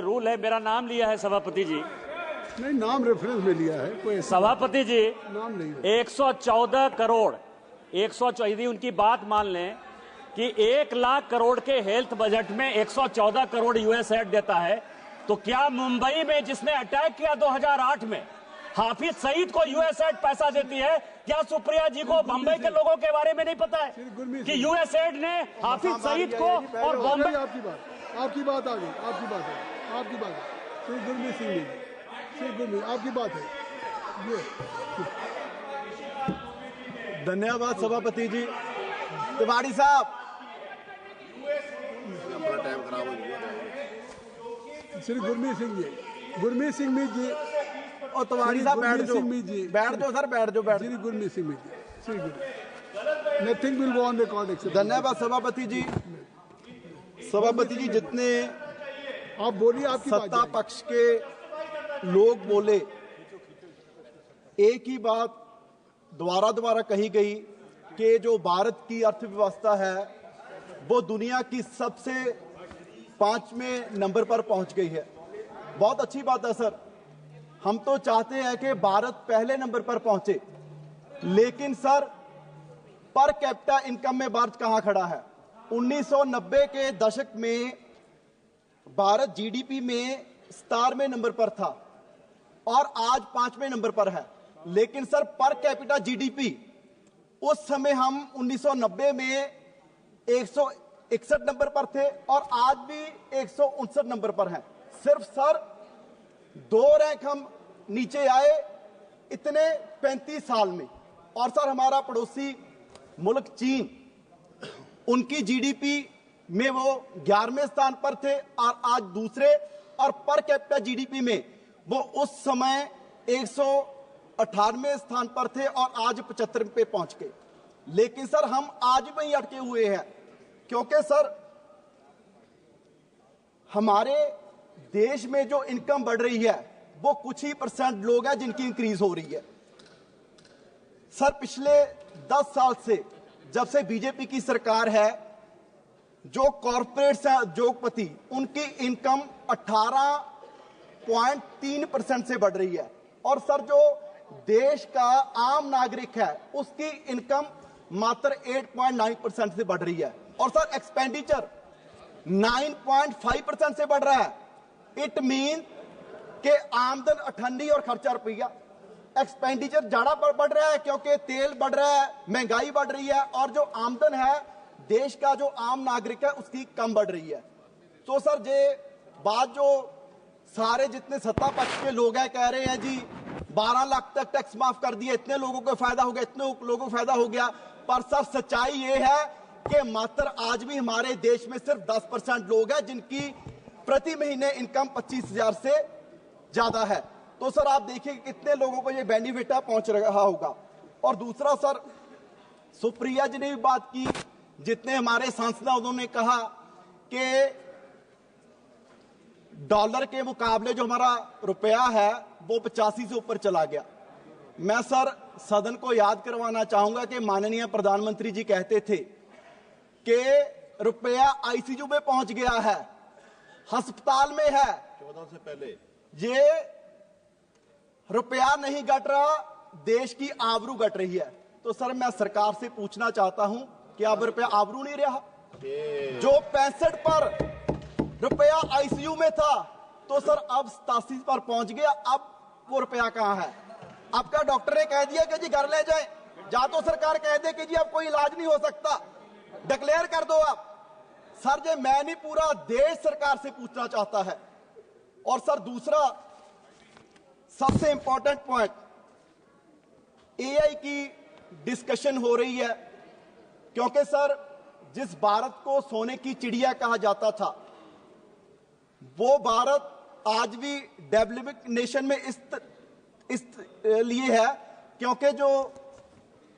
Rule है, मेरा नाम लिया है सभापति जी। नहीं, नाम रेफरेंस में लिया है, कोई सभापति जी नाम नहीं। 114 करोड़ 114 उनकी बात मान लें कि 1 लाख करोड़ के हेल्थ बजट में 114 करोड़ यूएसएड देता है, तो क्या मुंबई में जिसने अटैक किया 2008 में हाफिज सईद को यूएसएड पैसा देती है? क्या सुप्रिया जी को बंबई के लोगों के बारे में नहीं पता है कि यूएसएड ने हाफिज सईद को और बंबई? आपकी बात आ गई, आपकी बात है श्री गुरमीत सिंह जी, श्री गुरमीत आपकी बात है ये। धन्यवाद सभापति जी। तिवारी साहब, श्री गुरमीत सिंह जी जी और तिवारी साहब बैठ जाओ, सर बैठ जाओ। Shri Gurmeet Singh ji, Shri Gurmeet, nothing will go on record. धन्यवाद सभापति जी। सभापति जी, जितने आप बोलिए, आपकी सत्ता पक्ष के लोग बोले, एक ही बात दोबारा कही गई कि जो भारत की अर्थव्यवस्था है वो दुनिया की सबसे 5वें नंबर पर पहुंच गई है। बहुत अच्छी बात है सर, हम तो चाहते हैं कि भारत पहले नंबर पर पहुंचे, लेकिन सर पर कैपिटा इनकम में भारत कहां खड़ा है? 1990 के दशक में भारत जीडीपी में 17वें नंबर पर था और आज 5वें नंबर पर है। लेकिन सर पर कैपिटा जीडीपी उस समय हम 1990 में 161 नंबर पर थे और आज भी 159 नंबर पर हैं। सिर्फ सर 2 रैंक हम नीचे आए इतने 35 साल में। और सर हमारा पड़ोसी मुल्क चीन, उनकी जीडीपी में वो 11वें स्थान पर थे और आज दूसरे, और पर कैपिटा जीडीपी में वो उस समय 118वें स्थान पर थे और आज 75 पे पहुंच गए। लेकिन सर हम आज भी वहीं अटके हुए हैं, क्योंकि सर हमारे देश में जो इनकम बढ़ रही है वो कुछ ही % लोग हैं जिनकी इंक्रीज हो रही है। सर पिछले 10 साल से जब से बीजेपी की सरकार है, जो कॉर्पोरेट्स हैं उद्योगपति, उनकी इनकम 18.3% से बढ़ रही है। और सर जो देश का आम नागरिक है उसकी इनकम मात्र 8.9% से बढ़ रही है। और सर एक्सपेंडिचर 9.5% से बढ़ रहा है। इट मीन कि आमदन 98 और खर्चा रुपया। एक्सपेंडिचर ज्यादा बढ़ रहा है क्योंकि तेल बढ़ रहा है, महंगाई बढ़ रही है, और जो आमदन है देश का जो आम नागरिक है उसकी कम बढ़ रही है। तो सर ये बात जो सारे जितने सत्ता पक्ष के लोग हैं कह रहे हैं जी 12 लाख तक टैक्स माफ कर दिया, इतने लोगों को फायदा हो गया, इतने लोगों को फायदा हो गया, पर सर सच्चाई ये है कि मात्र आज भी हमारे देश में सिर्फ 10% लोग हैं जिनकी प्रति महीने इनकम 25,000 से ज्यादा है। तो सर आप देखिए कितने लोगों को ये बेनिफिट पहुंच रहा होगा। और दूसरा सर, सुप्रिया जी ने भी बात की, जितने हमारे सांसद उन्होंने कहा कि डॉलर के मुकाबले जो हमारा रुपया है वो 85 से ऊपर चला गया। मैं सर सदन को याद करवाना चाहूंगा कि माननीय प्रधानमंत्री जी कहते थे कि रुपया आईसीयू में पहुंच गया है, अस्पताल में है। 14 से पहले ये रुपया नहीं घट रहा, देश की आबरू घट रही है। तो सर मैं सरकार से पूछना चाहता हूं कि अब रुपया आबरू नहीं रहा? जो 65 पर रुपया आईसीयू में था तो सर अब 87 पर पहुंच गया। अब वो रुपया कहां है? आपका डॉक्टर ने कह दिया कि जी घर ले जाए, या तो सरकार कह दे कि जी अब कोई इलाज नहीं हो सकता, डिक्लेयर कर दो आप। सर ये मैं नहीं, पूरा देश सरकार से पूछना चाहता है। और सर दूसरा सबसे इंपॉर्टेंट पॉइंट, एआई की डिस्कशन हो रही है, क्योंकि सर जिस भारत को सोने की चिड़िया कहा जाता था वो भारत आज भी डेवलपिंग नेशन में इस लिए है क्योंकि जो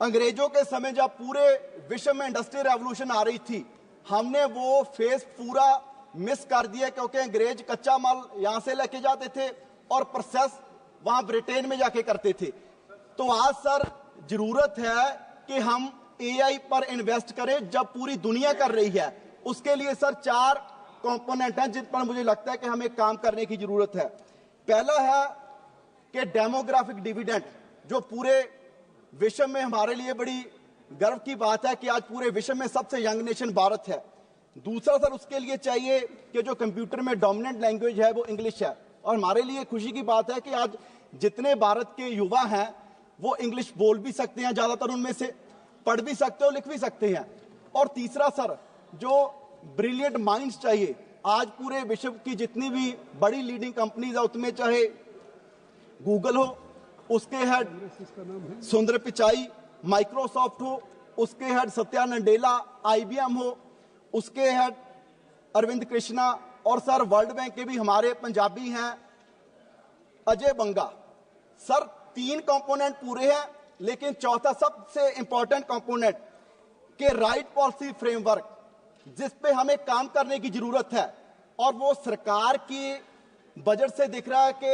अंग्रेजों के समय जब पूरे विश्व में इंडस्ट्रियल रेवोल्यूशन आ रही थी, हमने वो फेज पूरा मिस कर दिया, क्योंकि अंग्रेज कच्चा माल यहां से लेके जाते थे और प्रोसेस वहां ब्रिटेन में जाके करते थे। तो आज सर जरूरत है कि हम एआई पर इन्वेस्ट करें, जब पूरी दुनिया कर रही है। उसके लिए सर 4 कंपोनेंट हैं जिन पर मुझे लगता है कि हमें काम करने की जरूरत है। पहला है कि डेमोग्राफिक डिविडेंड, जो पूरे विश्व में हमारे लिए बड़ी गर्व की बात है कि आज पूरे विश्व में सबसे यंग नेशन भारत है। दूसरा सर, उसके लिए चाहिए कि जो कंप्यूटर में डोमिनेंट लैंग्वेज है वो इंग्लिश है, और हमारे लिए खुशी की बात है कि आज जितने भारत के युवा हैं वो इंग्लिश बोल भी सकते हैं, ज्यादातर उनमें से पढ़ भी सकते हो, लिख भी सकते हैं। और तीसरा सर, जो ब्रिलियंट माइंड्स चाहिए आज पूरे विश्व की जितनी भी बड़ी लीडिंग कंपनीज है, उसमें चाहे गूगल हो, उसके हेड सुंदर पिचाई, माइक्रोसॉफ्ट हो, उसके हेड सत्या नडेला, IBM हो, उसके हेड अरविंद कृष्णा, और सर वर्ल्ड बैंक के भी हमारे पंजाबी हैं अजय बंगा। सर 3 कंपोनेंट पूरे हैं, लेकिन चौथा सबसे इंपॉर्टेंट कंपोनेंट के राइट पॉलिसी फ्रेमवर्क, जिस पे हमें काम करने की जरूरत है, और वो सरकार की बजट से दिख रहा है कि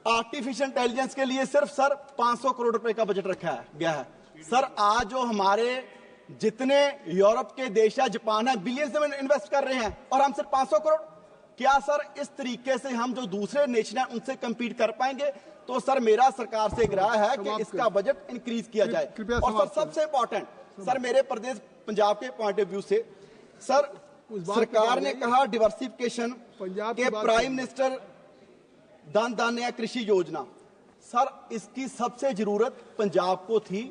आर्टिफिशियल इंटेलिजेंस के लिए सिर्फ सर 500 करोड़ रुपए का बजट रखा गया है। सर आज जो हमारे जितने यूरोप के देश है, जापान है, बिलियंस में इन्वेस्ट कर रहे हैं, और हम सिर्फ 500 करोड़। क्या सर इस तरीके से हम जो दूसरे नेशन है उनसे कंपीट कर पाएंगे? तो सर मेरा सरकार से आग्रह है कि इसका बजट इंक्रीज किया जाए। और सर सबसे इंपॉर्टेंट सर, मेरे प्रदेश पंजाब के पॉइंट ऑफ व्यू से सर, सरकार ने कहा डिवर्सिफिकेशन के प्राइम मिनिस्टर धन धान्य कृषि योजना, सर इसकी सबसे जरूरत पंजाब को थी।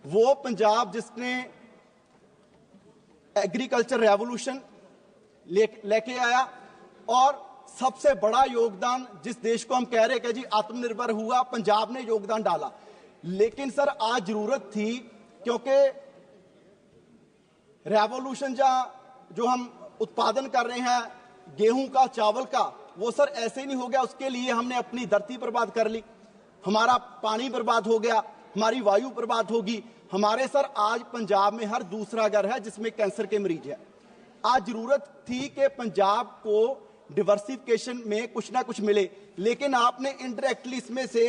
वो पंजाब जिसने एग्रीकल्चर रेवोल्यूशन लेके आया, और सबसे बड़ा योगदान जिस देश को हम कह रहे कि जी आत्मनिर्भर हुआ, पंजाब ने योगदान डाला। लेकिन सर आज जरूरत थी, क्योंकि रेवोल्यूशन जो हम उत्पादन कर रहे हैं गेहूं का, चावल का, वो सर ऐसे ही नहीं हो गया। उसके लिए हमने अपनी धरती बर्बाद कर ली, हमारा पानी बर्बाद हो गया, हमारी वायु बर्बाद होगी। हमारे सर आज पंजाब में हर दूसरा घर है जिसमें कैंसर के मरीज है। आज जरूरत थी कि पंजाब को डिवर्सिफिकेशन में कुछ ना कुछ मिले, लेकिन आपने इनडायरेक्टली इसमें से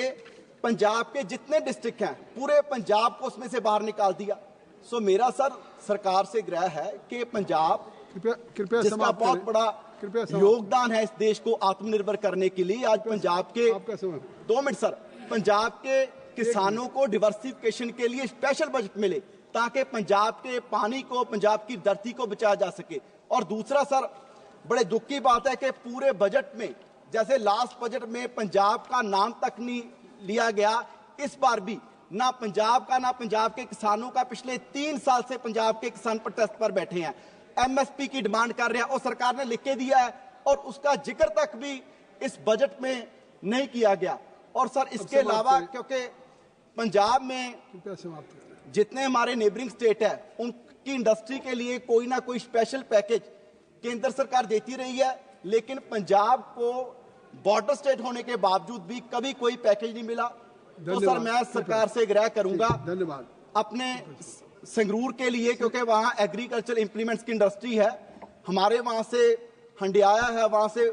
पंजाब के जितने डिस्ट्रिक्ट हैं पूरे पंजाब को उसमें से बाहर निकाल दिया। सो मेरा सर सरकार से आग्रह है कि पंजाब कृपया जिसका बहुत बड़ा योगदान है इस देश को आत्मनिर्भर करने के लिए, आज पंजाब के 2 मिनट सर, पंजाब के किसानों को डिवर्सिफिकेशन के लिए स्पेशल बजट मिले, ताकि पंजाब के पानी को, पंजाब की धरती को बचाया जा सके। और दूसरा सर, बड़े दुख की बात है कि पूरे बजट में, जैसे लास्ट बजट में पंजाब का नाम तक नहीं लिया गया, इस बार भी ना पंजाब का, ना पंजाब के किसानों का। पिछले 3 साल से पंजाब के किसान प्रोटेस्ट पर बैठे हैं, MSP की डिमांड कर रहे हैं, और सरकार ने लिख के दिया है, और उसका जिक्र तक भी इस बजट में नहीं किया गया। और सर इसके अलावा, क्योंकि पंजाब में जितने हमारे नेबरिंग स्टेट है, उनकी इंडस्ट्री के लिए कोई ना कोई स्पेशल पैकेज केंद्र सरकार देती रही है, लेकिन पंजाब को बॉर्डर स्टेट होने के बावजूद भी कभी कोई पैकेज नहीं मिला। तो सर मैं सरकार से आग्रह करूंगा अपने संगरूर के लिए, क्योंकि वहां एग्रीकल्चर इंप्लीमेंट्स की इंडस्ट्री है, हमारे वहां से हंडियाया है, वहां से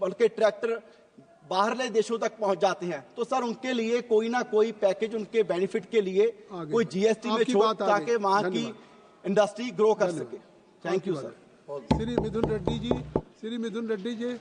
बल्कि ट्रैक्टर बाहरले देशों तक पहुंच जाते हैं। तो सर उनके लिए कोई ना कोई पैकेज, उनके बेनिफिट के लिए कोई GST में छूट, ताकि वहां की इंडस्ट्री ग्रो कर सके। Thank you sir. Shri Mithun Reddy ji.